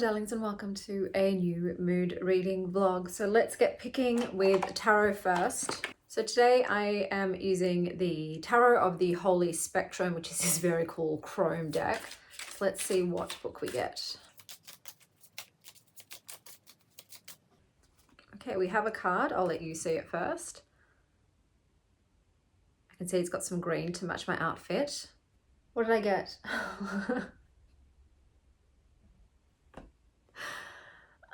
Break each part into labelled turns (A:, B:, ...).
A: darlings, and welcome to a new mood reading vlog. So let's get picking with tarot first. So today I am using the Tarot of the Holy Spectrum, which is this very cool chrome deck. So let's see what book we get. Okay, we have a card. I'll let you see it first. I can see it's got some green to match my outfit. What did I get?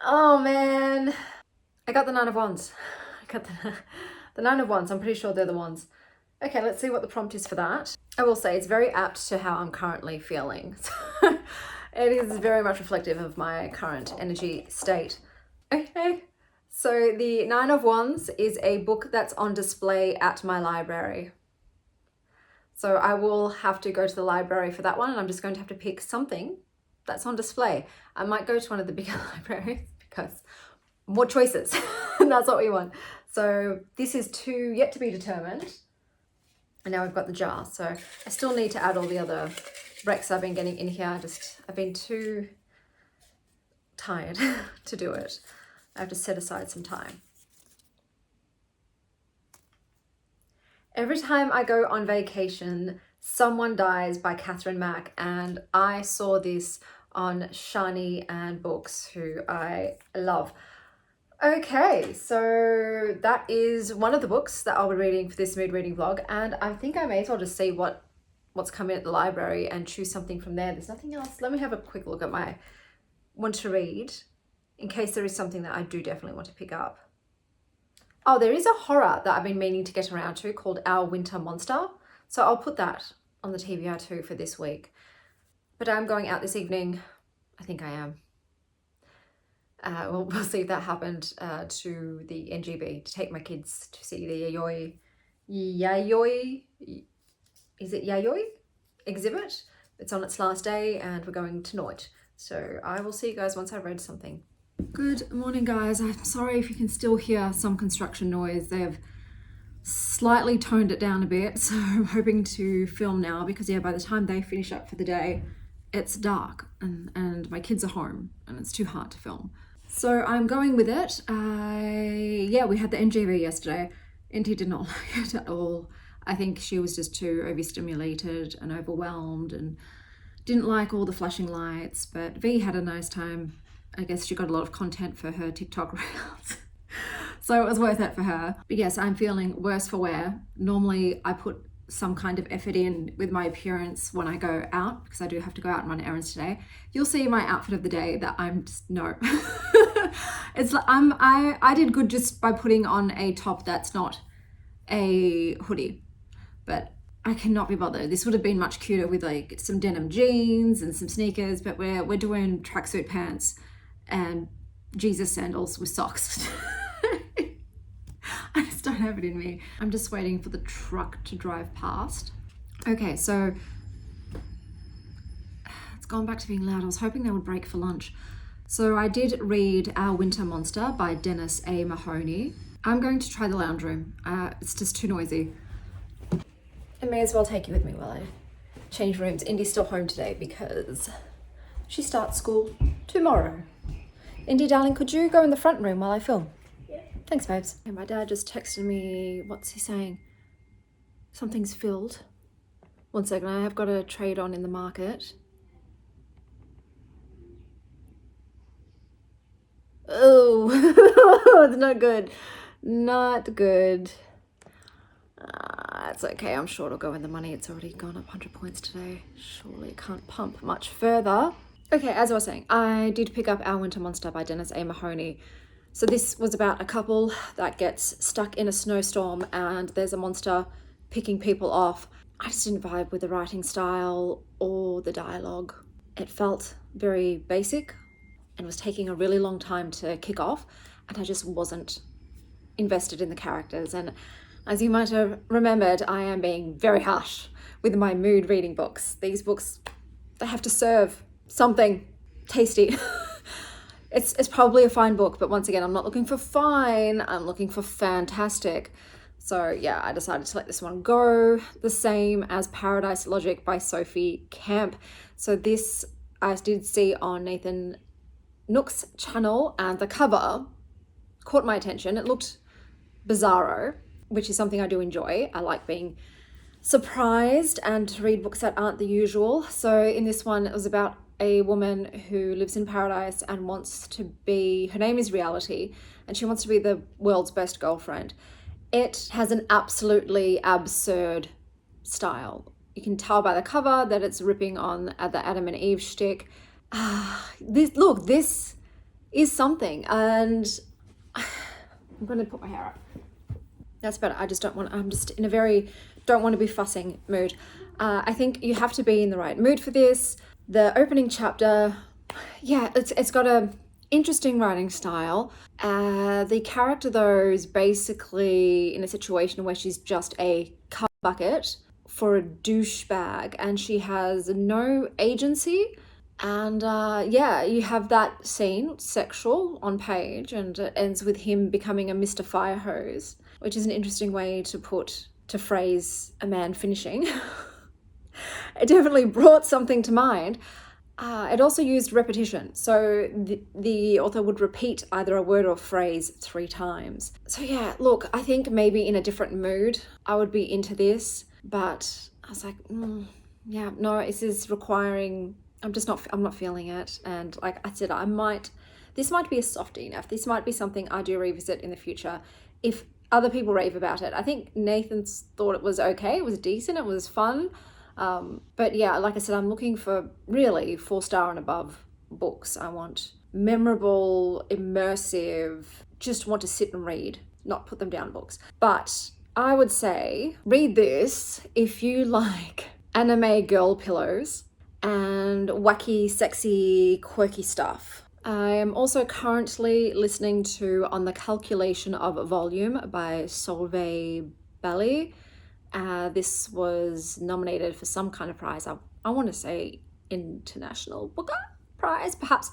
A: Oh man, I got the Nine of Wands. I got the Nine of Wands. I'm pretty sure they're the ones. Okay, let's see what the prompt is for that. I will say it's very apt to how I'm currently feeling. It is very much reflective of my current energy state. Okay, so the Nine of Wands is a book that's on display at my library. So I will have to go to the library for that one, and I'm just going to have to pick something that's on display. I might go to one of the bigger libraries because more choices, and that's what we want. So this is yet to be determined. And now we've got the jar. So I still need to add all the other Recs I've been getting in here. I've been too tired to do it. I have to set aside some time. Every time I go on vacation, someone dies by Catherine Mack, and I saw this on Shani and Books, who I love. Okay, so that is one of the books that I'll be reading for this mood reading vlog, and I think I may as well just see what's coming at the library and choose something from there. There's nothing else. Let me have a quick look at my want to read in case there is something that I do definitely want to pick up. Oh, there is a horror that I've been meaning to get around to called Our Winter Monster. So I'll put that on the TBR too for this week. But I'm going out this evening. I think I am. We'll see if that happened to the NGB to take my kids to see the Yayoi exhibit. It's on its last day and we're going tonight. So I will see you guys once I've read something. Good morning, guys. I'm sorry if you can still hear some construction noise. They have slightly toned it down a bit, so I'm hoping to film now because yeah, by the time they finish up for the day, it's dark and my kids are home and it's too hard to film. So I'm going with it. Yeah, we had the NGV yesterday. Inti did not like it at all. I think she was just too overstimulated and overwhelmed and didn't like all the flashing lights, but V had a nice time. I guess she got a lot of content for her TikTok reels. So it was worth it for her. But yes, I'm feeling worse for wear. Normally I put some kind of effort in with my appearance when I go out because I do have to go out and run errands today. You'll see my outfit of the day that I'm just, no. It's like I did good just by putting on a top that's not a hoodie, but I cannot be bothered. This would have been much cuter with like some denim jeans and some sneakers, but we're doing tracksuit pants and Jesus sandals with socks. I just don't have it in me. I'm just waiting for the truck to drive past. Okay, so it's gone back to being loud. I was hoping they would break for lunch. So I did read Our Winter Monster by Dennis A. Mahoney. I'm going to try the lounge room. It's just too noisy. I may as well take you with me while I change rooms. Indy's still home today because she starts school tomorrow. Indy, darling, could you go in the front room while I film? Yeah. Thanks, babes. And my dad just texted me, what's he saying? Something's filled. One second, I have got a trade on in the market. Oh, it's not good. Not good. It's okay, I'm sure it'll go in the money. It's already gone up 100 points today. Surely it can't pump much further. Okay, as I was saying, I did pick up Our Winter Monster by Dennis A. Mahoney. So this was about a couple that gets stuck in a snowstorm and there's a monster picking people off. I just didn't vibe with the writing style or the dialogue. It felt very basic and was taking a really long time to kick off, and I just wasn't invested in the characters. And as you might have remembered, I am being very harsh with my mood reading books. These books, they have to serve something tasty. It's probably a fine book, but once again, I'm not looking for fine, I'm looking for fantastic. So yeah, I decided to let this one go. The same as Paradise Logic by Sophie Camp. So this I did see on Nathan Nook's channel, and the cover caught my attention. It looked bizarro, which is something I do enjoy. I like being surprised and to read books that aren't the usual. So in this one, it was about a woman who lives in paradise and wants to be, her name is Reality, and she wants to be the world's best girlfriend. It has an absolutely absurd style. You can tell by the cover that it's ripping on the Adam and Eve shtick. This is something, and I'm going to put my hair up. That's better. I'm just in a very don't want to be fussing mood. I think you have to be in the right mood for this. The opening chapter, yeah, it's got a interesting writing style. The character though is basically in a situation where she's just a cup bucket for a douchebag, and she has no agency. And yeah, you have that scene, sexual, on page, and it ends with him becoming a Mr. Fire Hose, which is an interesting way to phrase a man finishing. It definitely brought something to mind. It also used repetition. So the author would repeat either a word or phrase 3 times. So yeah, look, I think maybe in a different mood, I would be into this, but I was like, yeah, no, this is requiring, I'm not feeling it. And like I said, this might be a softie enough. This might be something I do revisit in the future if other people rave about it. I think Nathan's thought it was okay. It was decent. It was fun. But yeah, like I said, I'm looking for really 4-star and above books. I want memorable, immersive, just want to sit and read, not put them down books. But I would say read this if you like anime girl pillows and wacky, sexy, quirky stuff. I am also currently listening to On the Calculation of Volume by Solveig Belli. This was nominated for some kind of prize. I want to say International Booker Prize, perhaps.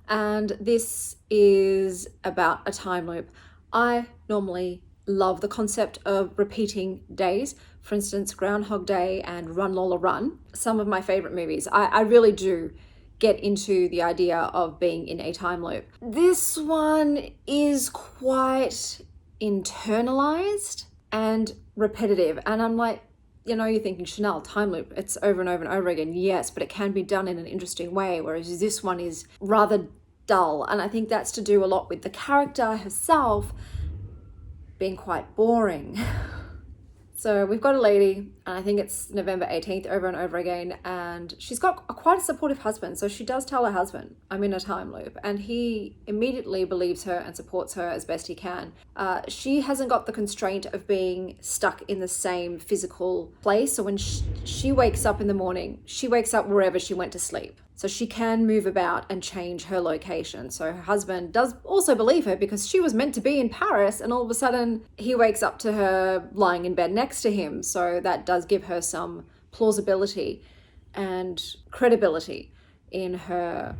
A: And this is about a time loop. I normally love the concept of repeating days. For instance, Groundhog Day and Run Lola Run, some of my favorite movies. I really do get into the idea of being in a time loop. This one is quite internalized and repetitive. And I'm like, you're thinking, Chanel, time loop, it's over and over and over again. Yes, but it can be done in an interesting way, whereas this one is rather dull. And I think that's to do a lot with the character herself being quite boring. So we've got a lady, and I think it's November 18th over and over again, and she's got quite a supportive husband. So she does tell her husband, I'm in a time loop, and he immediately believes her and supports her as best he can. She hasn't got the constraint of being stuck in the same physical place. So when she wakes up in the morning, she wakes up wherever she went to sleep. So she can move about and change her location. So her husband does also believe her because she was meant to be in Paris, and all of a sudden he wakes up to her lying in bed next to him. So that does give her some plausibility and credibility in her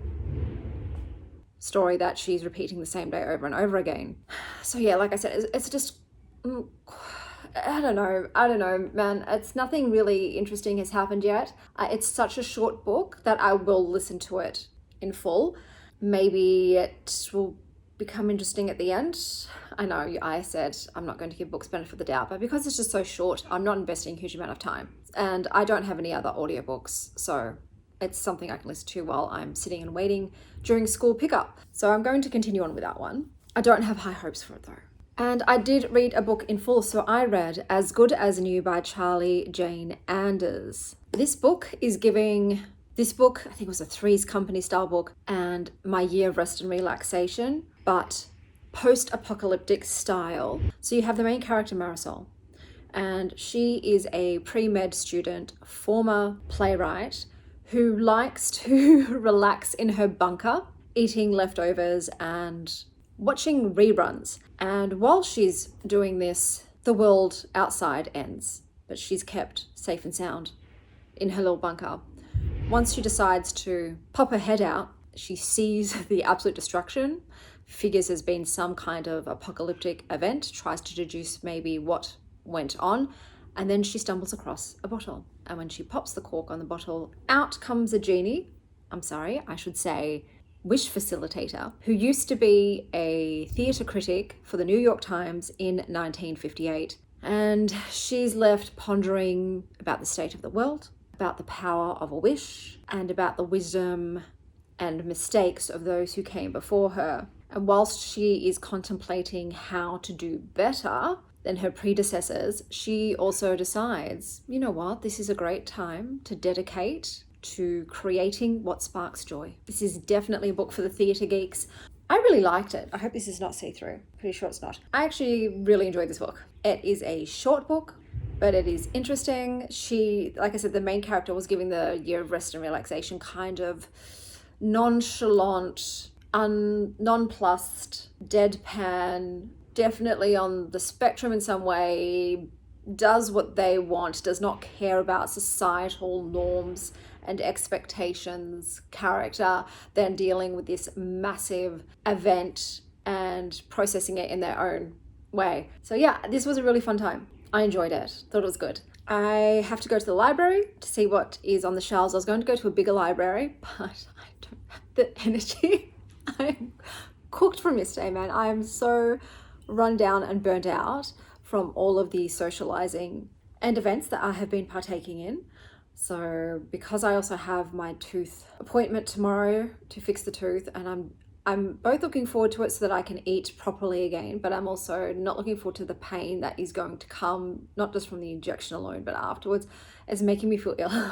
A: story that she's repeating the same day over and over again. So yeah, like I said, it's just, I don't know, man. It's nothing really interesting has happened yet. It's such a short book that I will listen to it in full. Maybe it will become interesting at the end. I know I said I'm not going to give books benefit of the doubt, but because it's just so short, I'm not investing a huge amount of time. And I don't have any other audiobooks, so it's something I can listen to while I'm sitting and waiting during school pickup. So I'm going to continue on with that one. I don't have high hopes for it though. And I did read a book in full, so I read As Good as New by Charlie Jane Anders. This book, I think it was a Three's Company style book, and my year of rest and relaxation, but post-apocalyptic style. So you have the main character, Marisol, and she is a pre-med student, former playwright, who likes to relax in her bunker, eating leftovers and watching reruns. And while she's doing this, the world outside ends, but she's kept safe and sound in her little bunker. Once she decides to pop her head out, she sees the absolute destruction, figures there's been some kind of apocalyptic event, tries to deduce maybe what went on, and then she stumbles across a bottle. And when she pops the cork on the bottle, out comes a genie. I'm sorry, I should say wish facilitator who used to be a theatre critic for the New York Times in 1958. And she's left pondering about the state of the world, about the power of a wish, and about the wisdom and mistakes of those who came before her. And whilst she is contemplating how to do better than her predecessors, she also decides, you know what, this is a great time to dedicate to creating what sparks joy. This is definitely a book for the theatre geeks. I really liked it. I hope this is not see-through. Pretty sure it's not. I actually really enjoyed this book. It is a short book, but it is interesting. She, like I said, the main character was giving the year of rest and relaxation kind of nonchalant, nonplussed, deadpan, definitely on the spectrum in some way, does what they want, does not care about societal norms and expectations character, then dealing with this massive event and processing it in their own way. So yeah, this was a really fun time. I enjoyed it, thought it was good. I have to go to the library to see what is on the shelves. I was going to go to a bigger library, but I don't have the energy. I'm cooked from yesterday, man. I am so run down and burnt out from all of the socializing and events that I have been partaking in. So because I also have my tooth appointment tomorrow to fix the tooth, and I'm both looking forward to it so that I can eat properly again, but I'm also not looking forward to the pain that is going to come, not just from the injection alone, but afterwards. It's making me feel ill.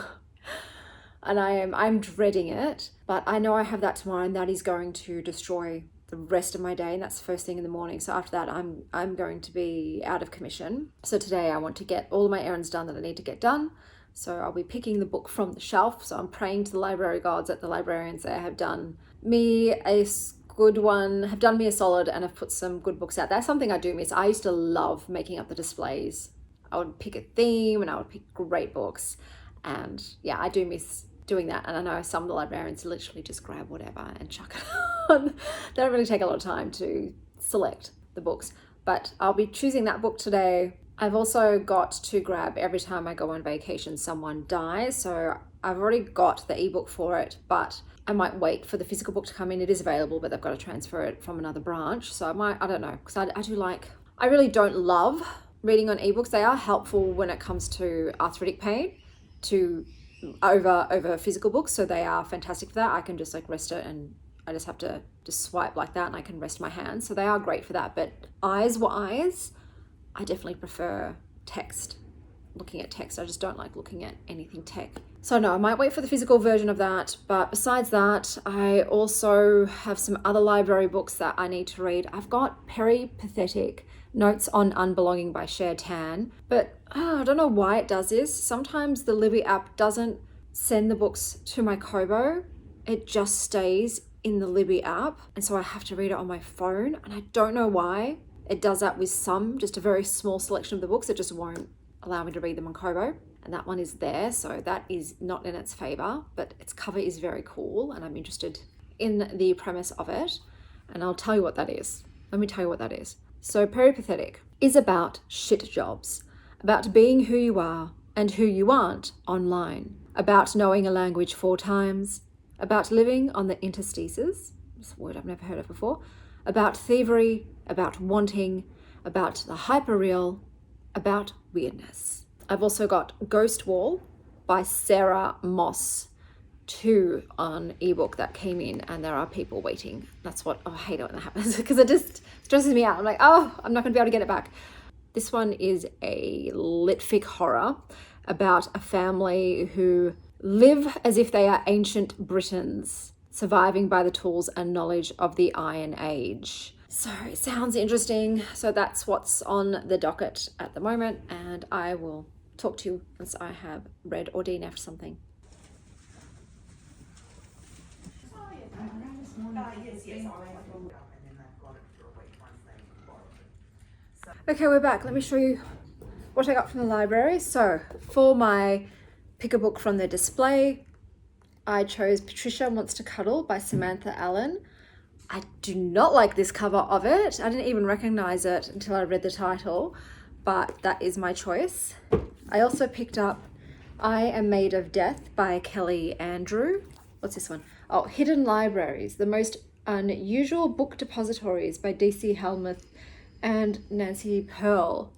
A: And I'm dreading it, but I know I have that tomorrow, and that is going to destroy the rest of my day, and that's the first thing in the morning. So after that, I'm going to be out of commission. So today I want to get all of my errands done that I need to get done. So I'll be picking the book from the shelf. So I'm praying to the library gods that the librarians there have done me a good one, have done me a solid, and have put some good books out. That's something I do miss. I used to love making up the displays. I would pick a theme and I would pick great books. And yeah, I do miss doing that. And I know some of the librarians literally just grab whatever and chuck it on. They don't really take a lot of time to select the books, but I'll be choosing that book today. I've also got to grab, every time I go on vacation, someone dies. So I've already got the ebook for it, but I might wait for the physical book to come in. It is available, but they've got to transfer it from another branch. So I don't know, because I really don't love reading on ebooks. They are helpful when it comes to arthritic pain over physical books. So they are fantastic for that. I can just like rest it, and I just have to just swipe like that, and I can rest my hands. So they are great for that. But eyes, I definitely prefer text, looking at text. I just don't like looking at anything tech. So no, I might wait for the physical version of that. But besides that, I also have some other library books that I need to read. I've got Peripathetic Notes on Unbelonging by Cher Tan, but I don't know why it does this. Sometimes the Libby app doesn't send the books to my Kobo. It just stays in the Libby app, and so I have to read it on my phone, and I don't know why. It does that with just a very small selection of the books. It just won't allow me to read them on Kobo. And that one is there, so that is not in its favor, but its cover is very cool, and I'm interested in the premise of it, and I'll tell you what that is. Let me tell you what that is. So Peripathetic is about shit jobs, about being who you are and who you aren't online, about knowing a language 4 times, about living on the interstices, this word I've never heard of before, about thievery, about wanting, about the hyperreal, about weirdness. I've also got Ghost Wall by Sarah Moss 2 on ebook that came in, and there are people waiting. That's what, I hate it when that happens because it just stresses me out. I'm like, oh, I'm not going to be able to get it back. This one is a litfic horror about a family who live as if they are ancient Britons, surviving by the tools and knowledge of the Iron Age. So it sounds interesting. So that's what's on the docket at the moment, and I will talk to you once I have read or DNF'd something. Okay, we're back. Let me show you what I got from the library. So for my pick a book from the display, I chose Patricia Wants to Cuddle by Samantha Allen. I do not like this cover of it. I didn't even recognize it until I read the title, but that is my choice. I also picked up I Am Made of Death by Kelly Andrew. What's this one? Oh, Hidden Libraries, the most unusual book depositories by DC Helmuth and Nancy Pearl.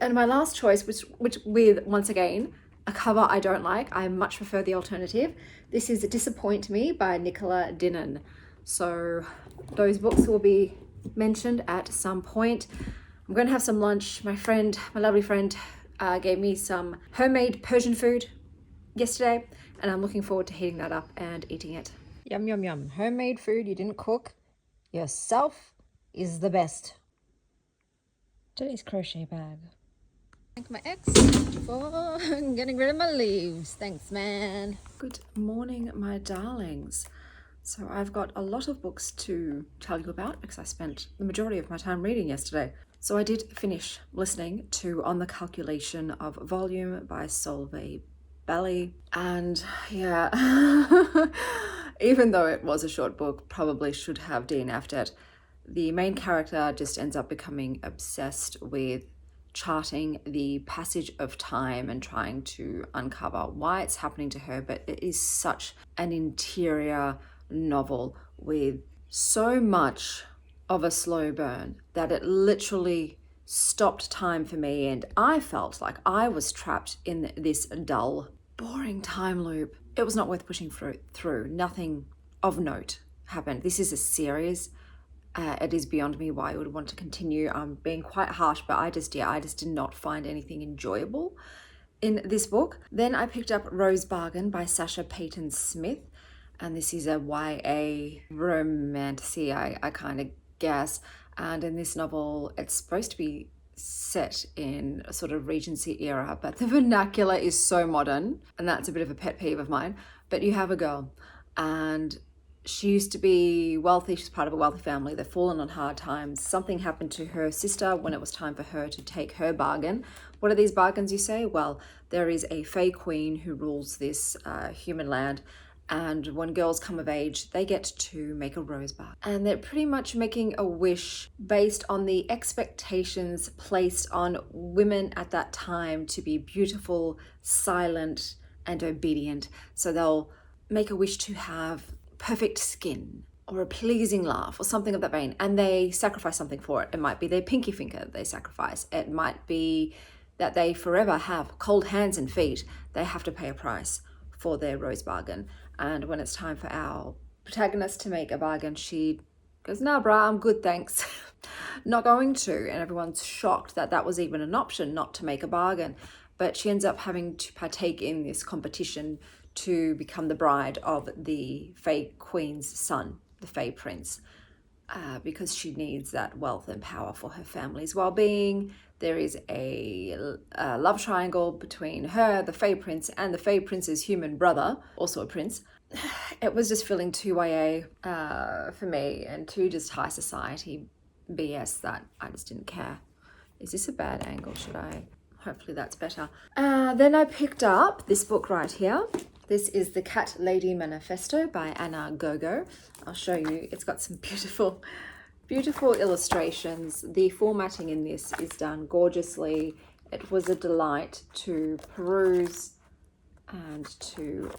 A: And my last choice, which with, once again, a cover I don't like. I much prefer the alternative. This is Disappoint Me by Nicola Dinnan. So those books will be mentioned at some point. I'm going to have some lunch. My lovely friend, gave me some homemade Persian food yesterday, and I'm looking forward to heating that up and eating it. Yum, yum, yum. Homemade food you didn't cook yourself is the best. Today's crochet bag. Thank my ex for getting rid of my leaves. Thanks, man. Good morning, my darlings. So I've got a lot of books to tell you about because I spent the majority of my time reading yesterday. So I did finish listening to On the Calculation of Volume by Solveig Belly. And yeah, even though it was a short book, probably should have DNF'd it. The main character just ends up becoming obsessed with charting the passage of time and trying to uncover why it's happening to her. But it is such an interior novel with so much of a slow burn that it literally stopped time for me, and I felt like I was trapped in this dull, boring time loop. It was not worth pushing through. Nothing of note happened. This is a series. It is beyond me why I would want to continue. I'm being quite harsh, but I just did not find anything enjoyable in this book. Then I picked up Rose Bargain by Sasha Payton Smith, and this is a YA romantasy, I kind of guess. And in this novel, it's supposed to be set in a sort of Regency era, but the vernacular is so modern, and that's a bit of a pet peeve of mine. But you have a girl, and she used to be wealthy. She's part of a wealthy family. They've fallen on hard times. Something happened to her sister when it was time for her to take her bargain. What are these bargains, you say? Well, there is a Fae Queen who rules this human land. And when girls come of age, they get to make a rose bargain. And they're pretty much making a wish based on the expectations placed on women at that time to be beautiful, silent, and obedient. So they'll make a wish to have perfect skin or a pleasing laugh or something of that vein, and they sacrifice something for it. It might be their pinky finger they sacrifice. It might be that they forever have cold hands and feet. They have to pay a price for their rose bargain. And when it's time for our protagonist to make a bargain, she goes, "Nah, brah, I'm good, thanks." Not going to. And everyone's shocked that that was even an option, not to make a bargain. But she ends up having to partake in this competition to become the bride of the Fae Queen's son, the Fae Prince, because she needs that wealth and power for her family's well-being. There is a love triangle between her, the Fae Prince, and the Fae Prince's human brother, also a prince. It was just feeling too YA for me, and too just high society BS that I just didn't care. Is this a bad angle? Should I? Hopefully that's better. Then I picked up this book right here. This is The Cat Lady Manifesto by Anna Gogo. I'll show you. It's got some beautiful, beautiful illustrations. The formatting in this is done gorgeously. It was a delight to peruse and to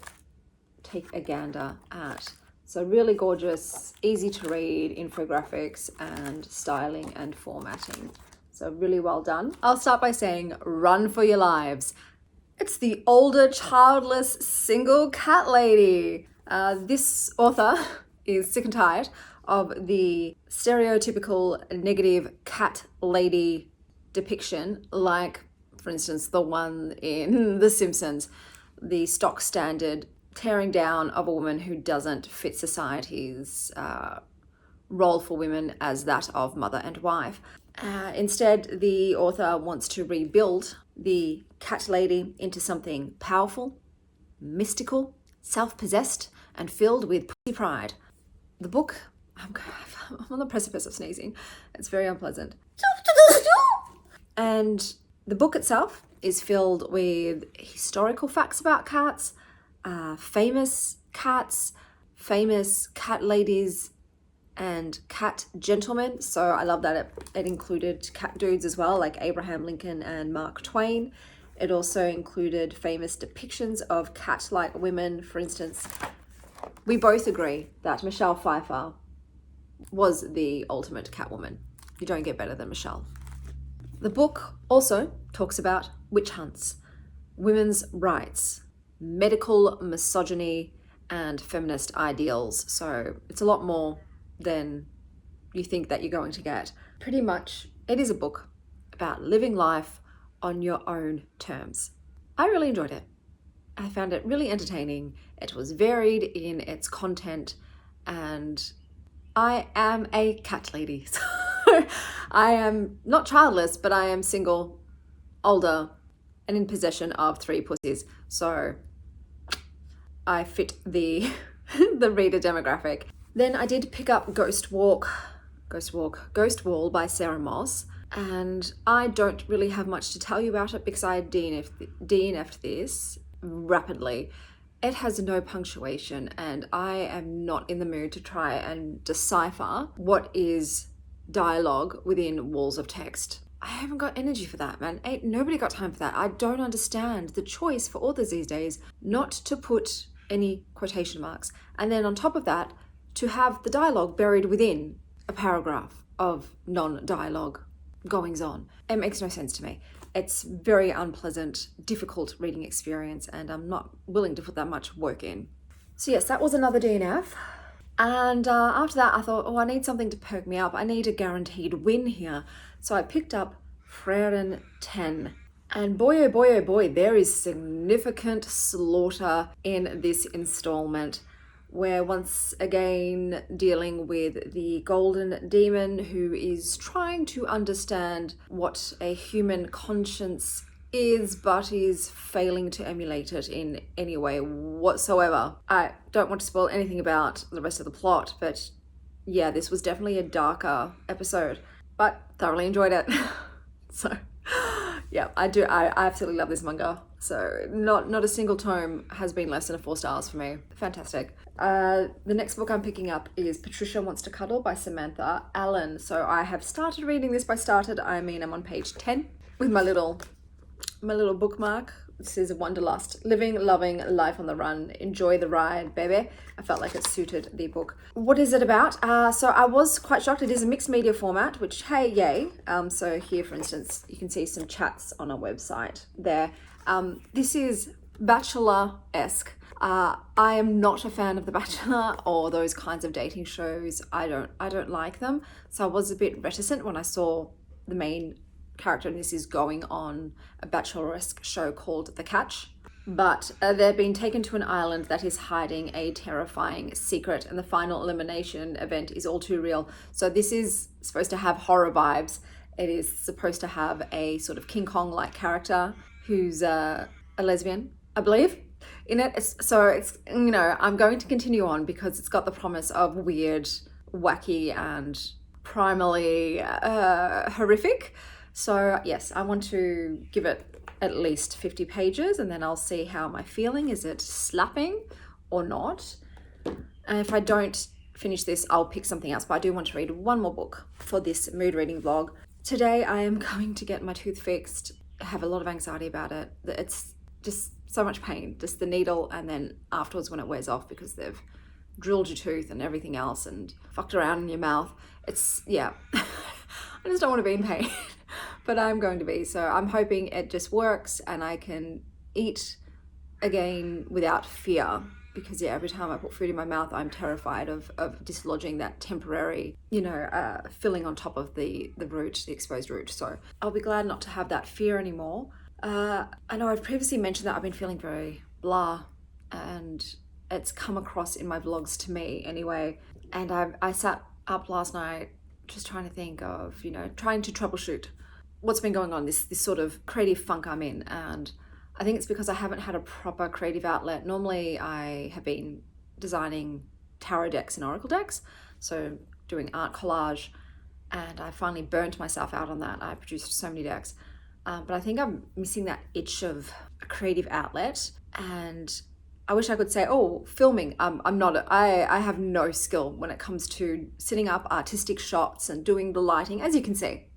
A: take a gander at. So really gorgeous, easy to read infographics and styling and formatting. So really well done. I'll start by saying, run for your lives. It's the older, childless, single cat lady. This author is sick and tired of the stereotypical negative cat lady depiction, like, for instance, the one in The Simpsons, the stock standard tearing down of a woman who doesn't fit society's role for women as that of mother and wife. Instead, the author wants to rebuild the cat lady into something powerful, mystical, self-possessed, and filled with pussy pride. The book, I'm on the precipice of sneezing. It's very unpleasant. And the book itself is filled with historical facts about cats, famous cats, famous cat ladies, and cat gentlemen. So I love that it included cat dudes as well, like Abraham Lincoln and Mark Twain. It also included famous depictions of cat-like women. For instance, we both agree that Michelle Pfeiffer was the ultimate Catwoman. You don't get better than Michelle. The book also talks about witch hunts, women's rights, medical misogyny, and feminist ideals. So it's a lot more than you think that you're going to get. Pretty much, it is a book about living life on your own terms. I really enjoyed it. I found it really entertaining. It was varied in its content, and I am a cat lady. So I am not childless, but I am single, older, and in possession of 3 pussies. So I fit the the reader demographic. Then I did pick up Ghost Wall by Sarah Moss, and I don't really have much to tell you about it because I DNF'd this rapidly. It has no punctuation, and I am not in the mood to try and decipher what is dialogue within walls of text. I haven't got energy for that, man. Ain't nobody got time for that. I don't understand the choice for authors these days not to put any quotation marks. And then on top of that, to have the dialogue buried within a paragraph of non-dialogue goings on. It makes no sense to me. It's very unpleasant, difficult reading experience, and I'm not willing to put that much work in. So yes, that was another DNF. And after that, I thought, I need something to perk me up. I need a guaranteed win here. So I picked up Frieren 10. And boy, oh boy, oh boy, there is significant slaughter in this installment. We're once again dealing with the golden demon who is trying to understand what a human conscience is, but is failing to emulate it in any way whatsoever. I don't want to spoil anything about the rest of the plot, but yeah, this was definitely a darker episode, but thoroughly enjoyed it. So yeah, I absolutely love this manga. So not a single tome has been less than 4 stars for me. Fantastic. The next book I'm picking up is Patricia Wants to Cuddle by Samantha Allen. So I have started reading this. By started, I mean I'm on page 10 with my little bookmark. This is Wanderlust. Living, loving, life on the run. Enjoy the ride, baby. I felt like it suited the book. What is it about? So I was quite shocked. It is a mixed media format, which, hey, yay. So here, for instance, you can see some chats on our website there. This is Bachelor-esque. I am not a fan of The Bachelor or those kinds of dating shows. I don't like them. So I was a bit reticent when I saw the main character in this is going on a Bachelor-esque show called The Catch. But they're being taken to an island that is hiding a terrifying secret, and the final elimination event is all too real. So this is supposed to have horror vibes. It is supposed to have a sort of King Kong-like character who's a lesbian, I believe, in it. It's I'm going to continue on because it's got the promise of weird, wacky, and primally horrific. So yes, I want to give it at least 50 pages, and then I'll see how am I feeling. Is it slapping or not? And if I don't finish this, I'll pick something else. But I do want to read one more book for this mood reading vlog. Today I am going to get my tooth fixed. I have a lot of anxiety about it. It's just so much pain, just the needle, and then afterwards when it wears off because they've drilled your tooth and everything else and fucked around in your mouth. Yeah. I just don't want to be in pain, but I'm going to be. So I'm hoping it just works and I can eat again without fear, because yeah, every time I put food in my mouth, I'm terrified of dislodging that temporary, filling on top of the root, the exposed root. So I'll be glad not to have that fear anymore. I know I've previously mentioned that I've been feeling very blah, and it's come across in my vlogs to me anyway. And I sat up last night just trying to think of, trying to troubleshoot what's been going on, this sort of creative funk I'm in. And I think it's because I haven't had a proper creative outlet. Normally I have been designing tarot decks and oracle decks, so doing art collage, and I finally burnt myself out on that. I produced so many decks, but I think I'm missing that itch of a creative outlet. And I wish I could say, filming. I'm not. I have no skill when it comes to setting up artistic shots and doing the lighting. As you can see,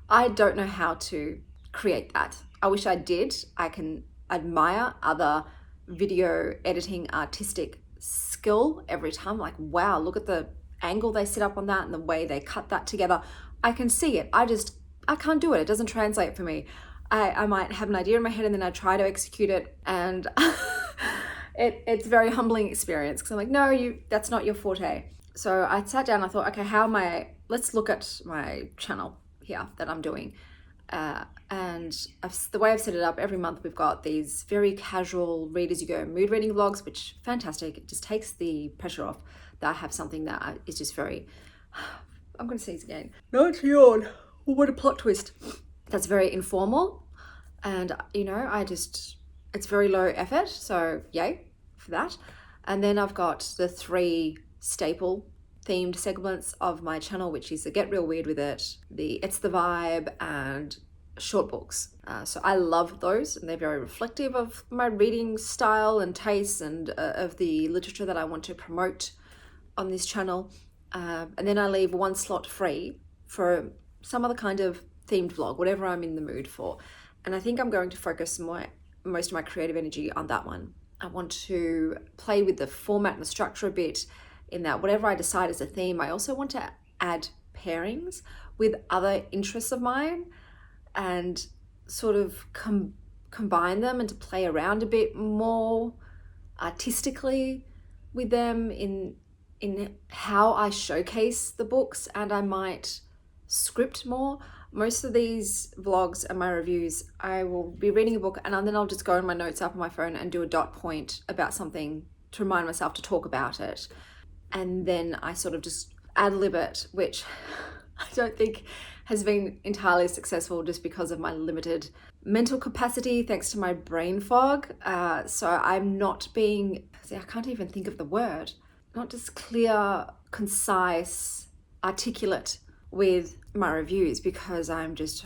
A: I don't know how to create that. I wish I did. I can admire other video editing artistic skill every time. Like, wow, look at the angle they set up on that and the way they cut that together. I can see it. I can't do it. It doesn't translate for me. I might have an idea in my head and then I try to execute it, and it's a very humbling experience because I'm like, no, that's not your forte. So I sat down and I thought, okay, let's look at my channel here that I'm doing. And the way I've set it up, every month we've got these very casual read as you go mood reading vlogs, which fantastic. It just takes the pressure off that I have something that is just very, I'm going to sneeze again. Not yawn. What a plot twist. That's very informal. And, you know, it's very low effort. So yay for that. And then I've got the 3 staple themed segments of my channel, which is the Get Real Weird with It, the It's the Vibe, and short books. So I love those, and they're very reflective of my reading style and tastes and of the literature that I want to promote on this channel. And then I leave 1 slot free for some other kind of themed vlog, whatever I'm in the mood for. And I think I'm going to focus most of my creative energy on that one. I want to play with the format and the structure a bit, in that whatever I decide as a theme, I also want to add pairings with other interests of mine and sort of combine them and to play around a bit more artistically with them in how I showcase the books, and I might script more. Most of these vlogs and my reviews, I will be reading a book and then I'll just go in my notes app on my phone and do a dot point about something to remind myself to talk about it. And then I sort of just ad-lib it, which I don't think has been entirely successful just because of my limited mental capacity thanks to my brain fog. So I'm not being, I can't even think of the word, not just clear, concise, articulate with my reviews, because I'm just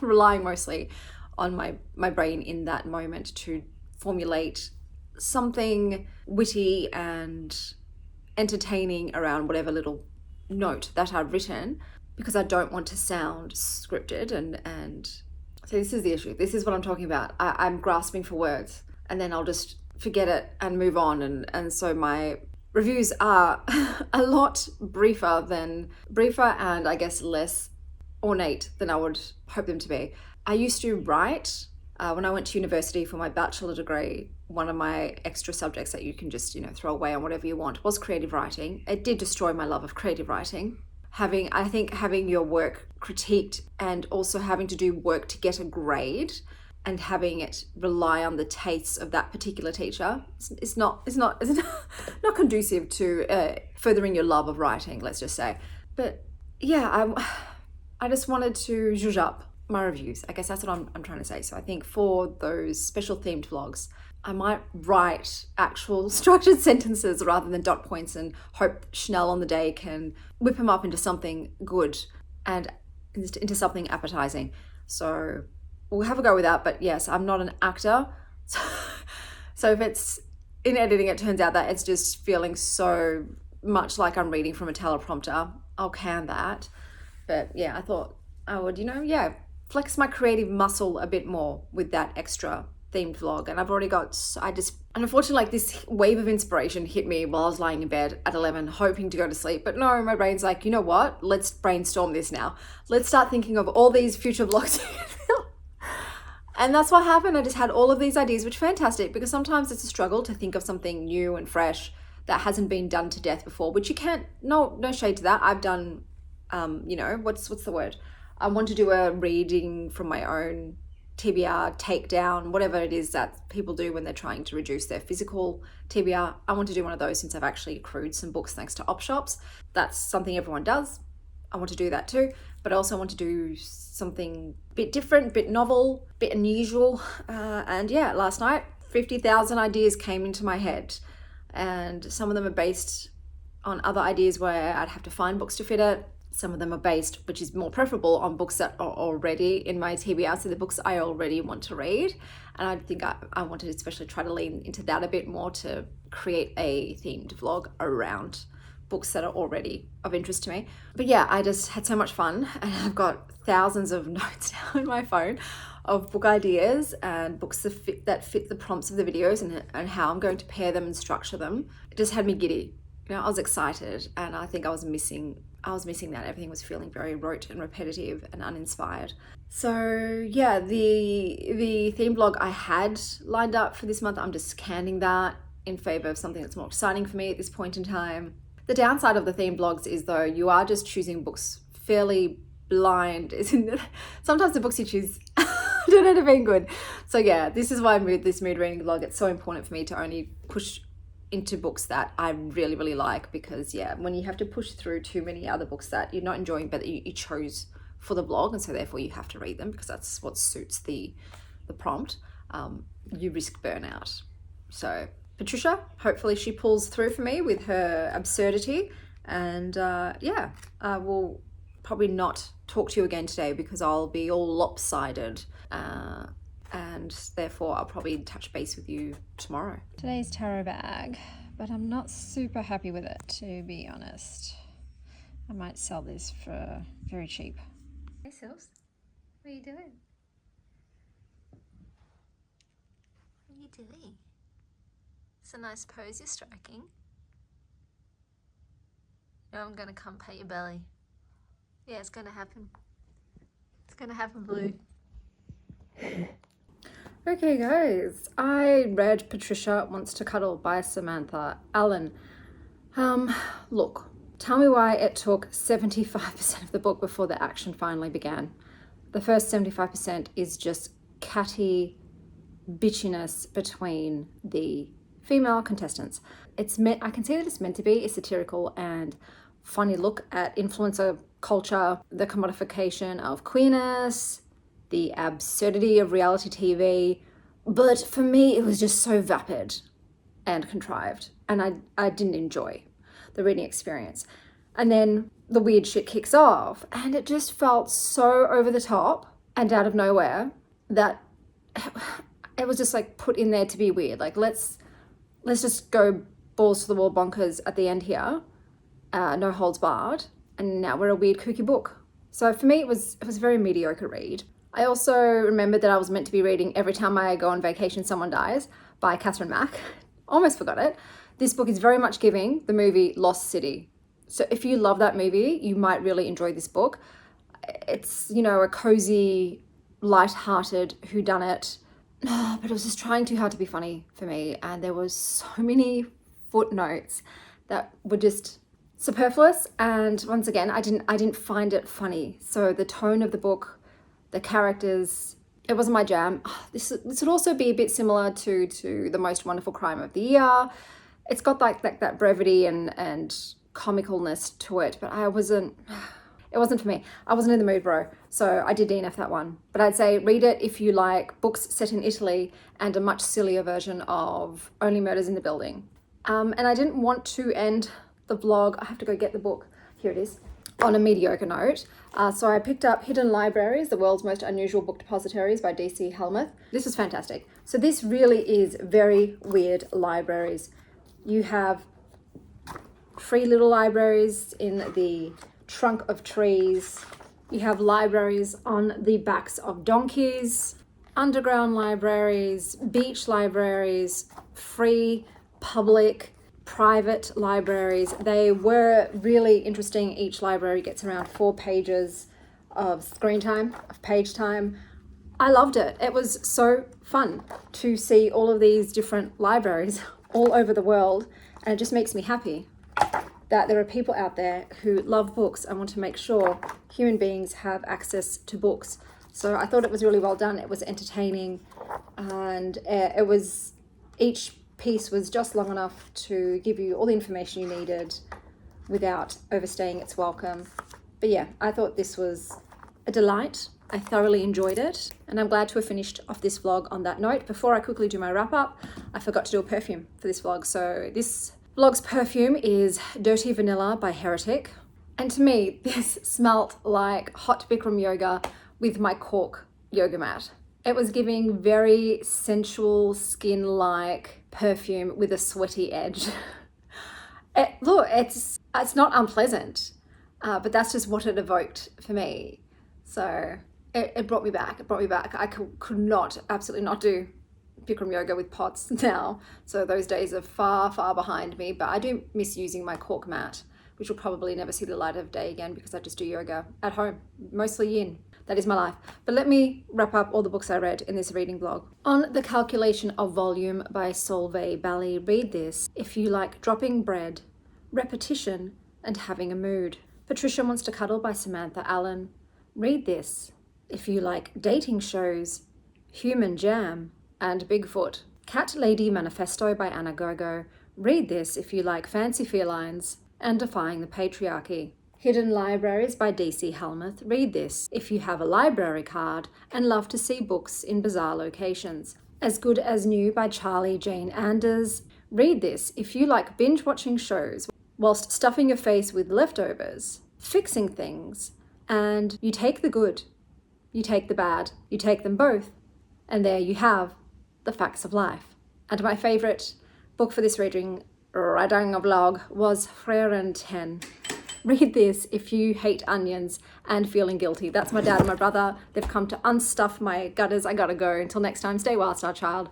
A: relying mostly on my brain in that moment to formulate something witty and entertaining around whatever little note that I've written, because I don't want to sound scripted. And so this is the issue. This is what I'm talking about. I'm grasping for words and then I'll just forget it and move on. And so my reviews are a lot briefer and I guess less ornate than I would hope them to be. I used to write when I went to university for my bachelor degree. One of my extra subjects that you can just, throw away on whatever you want was creative writing. It did destroy my love of creative writing. I think having your work critiqued and also having to do work to get a grade and having it rely on the tastes of that particular teacher is not conducive to furthering your love of writing, let's just say. But yeah, I just wanted to zhuzh up my reviews. I guess that's what I'm trying to say. So I think for those special themed vlogs, I might write actual structured sentences rather than dot points and hope Chanel on the day can whip them up into something good and into something appetizing. So we'll have a go with that. But yes, I'm not an actor. So if it's in editing, it turns out that it's just feeling so much like I'm reading from a teleprompter, I'll can that. But yeah, I thought I would, flex my creative muscle a bit more with that extra themed vlog. And I've already and unfortunately, like, this wave of inspiration hit me while I was lying in bed at 11 hoping to go to sleep. But no, my brain's like, you know what? Let's brainstorm this now. Let's start thinking of all these future vlogs. And that's what happened. I just had all of these ideas, which is fantastic, because sometimes it's a struggle to think of something new and fresh that hasn't been done to death before, which you can't, no shade to that. I've done, what's the word? I want to do a reading from my own TBR, takedown, whatever it is that people do when they're trying to reduce their physical TBR. I want to do one of those since I've actually accrued some books thanks to op shops. That's something everyone does. I want to do that too, but I also want to do something a bit different, a bit novel, a bit unusual. And yeah, last night, 50,000 ideas came into my head, and some of them are based on other ideas where I'd have to find books to fit it. Some of them are based, which is more preferable, on books that are already in my TBR, so the books I already want to read. And I think I want to especially try to lean into that a bit more to create a themed vlog around books that are already of interest to me. But yeah, I just had so much fun, and I've got thousands of notes now in my phone of book ideas and books that fit the prompts of the videos and how I'm going to pair them and structure them. It just had me giddy. You know, I was excited, and I think I was missing that. Everything was feeling very rote and repetitive and uninspired. So yeah, the theme blog I had lined up for this month, I'm just canning that in favor of something that's more exciting for me at this point in time. The downside of the theme blogs is, though, you are just choosing books fairly blind. Sometimes the books you choose don't end up being good. So yeah, this is why this mood reading blog, it's so important for me to only push into books that I really, really like, because yeah, when you have to push through too many other books that you're not enjoying but that you chose for the blog, and so therefore you have to read them because that's what suits the prompt, you risk burnout. So Patricia, hopefully she pulls through for me with her absurdity, and yeah, I will probably not talk to you again today because I'll be all lopsided, and therefore I'll probably touch base with you tomorrow. Today's tarot bag, but I'm not super happy with it, to be honest. I might sell this for very cheap. Hey Sils, what are you doing? What are you doing? It's a nice pose you're striking. No, I'm gonna come pet your belly. Yeah, it's gonna happen. It's gonna happen, Blue. Okay guys, I read Patricia Wants to Cuddle by Samantha Allen. Look, tell me why it took 75% of the book before the action finally began. The first 75% is just catty bitchiness between the female contestants. I can see that it's meant to be a satirical and funny look at influencer culture, the commodification of queerness, the absurdity of reality TV, but for me it was just so vapid and contrived, and I didn't enjoy the reading experience. And then the weird shit kicks off, and it just felt so over the top and out of nowhere that it was just like put in there to be weird. Like let's just go balls to the wall bonkers at the end here, no holds barred, and now we're a weird kooky book. So for me it was a very mediocre read. I also remembered that I was meant to be reading Every Time I Go on Vacation Someone Dies by Catherine Mack. Almost forgot it. This book is very much giving the movie Lost City. So if you love that movie, you might really enjoy this book. It's, you know, a cozy, light-hearted whodunit, but it was just trying too hard to be funny for me, and there was so many footnotes that were just superfluous, and once again I didn't find it funny. So the tone of the book, the characters, it wasn't my jam. This would also be a bit similar to The Most Wonderful Crime of the Year. It's got like that brevity and comicalness to it, but it wasn't for me. I wasn't in the mood, bro. So I did DNF that one. But I'd say read it if you like books set in Italy and a much sillier version of Only Murders in the Building. And I didn't want to end the vlog. I have to go get the book. Here it is. On a mediocre note. So I picked up Hidden Libraries, the World's Most Unusual Book Depositories by DC Helmuth. This was fantastic. So this really is very weird libraries. You have free little libraries in the trunk of trees. You have libraries on the backs of donkeys, underground libraries, beach libraries, free, public, private libraries. They were really interesting. Each library gets around 4 pages of screen time, of page time. I loved it. It was so fun to see all of these different libraries all over the world, and it just makes me happy that there are people out there who love books and want to make sure human beings have access to books. So I thought it was really well done. It was entertaining, and each piece was just long enough to give you all the information you needed without overstaying its welcome. But yeah, I thought this was a delight. I thoroughly enjoyed it, and I'm glad to have finished off this vlog on that note. Before I quickly do my wrap up, I forgot to do a perfume for this vlog. So this vlog's perfume is Dirty Vanilla by Heretic. And to me, this smelt like hot Bikram yoga with my cork yoga mat. It was giving very sensual skin-like perfume with a sweaty edge. Look, it's It's not unpleasant, but that's just what it evoked for me. So it brought me back. It brought me back. I could not, absolutely not do Bikram yoga with pots now. So those days are far, far behind me, but I do miss using my cork mat, which will probably never see the light of day again because I just do yoga at home, mostly yin. That is my life. But let me wrap up all the books I read in this reading blog. On the Calculation of Volume by Solveig Bally, read this if you like dropping bread, repetition, and having a mood. Patricia Wants to Cuddle by Samantha Allen. Read this if you like dating shows, human jam, and Bigfoot. Cat Lady Manifesto by Anna Gogo. Read this if you like fancy felines and defying the patriarchy. Hidden Libraries by DC Helmuth. Read this if you have a library card and love to see books in bizarre locations. As Good as New by Charlie Jane Anders. Read this if you like binge watching shows whilst stuffing your face with leftovers, fixing things, and you take the good, you take the bad, you take them both, and there you have the facts of life. And my favourite book for this reading vlog was Frieren 10. Read this if you hate onions and feeling guilty. That's my dad and my brother. They've come to unstuff my gutters. I gotta go. Until next time, stay well, Star Child.